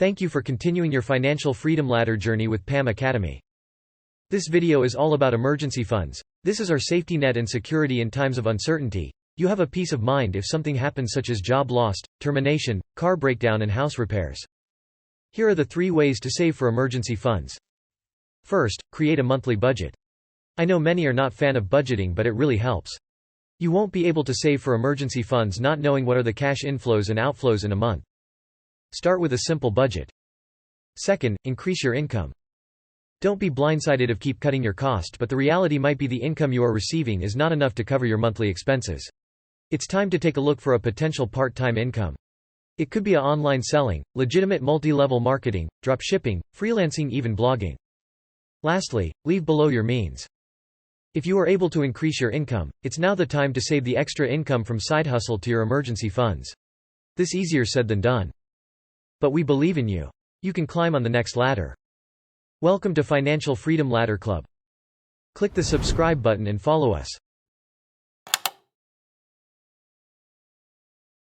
Thank you for continuing your financial freedom ladder journey with PAM Academy. This video is all about emergency funds. This is our safety net and security in times of uncertainty. You have a peace of mind if something happens, such as job lost, termination, car breakdown and house repairs. Here are the 3 ways to save for emergency funds. First, create a monthly budget. I know many are not fan of budgeting, but it really helps. You won't be able to save for emergency funds not knowing what are the cash inflows and outflows in a month. Start with a simple budget. Second, increase your income. Don't be blindsided if keep cutting your cost, but the reality might be the income you are receiving is not enough to cover your monthly expenses. It's time to take a look for a potential part-time income. It could be online selling, legitimate multi-level marketing, drop shipping, freelancing, even blogging. Lastly, leave below your means. If you are able to increase your income, it's now the time to save the extra income from side hustle to your emergency funds. This easier said than done. But we believe in you. You can climb on the next ladder. Welcome to Financial Freedom Ladder Club. Click the subscribe button and follow us.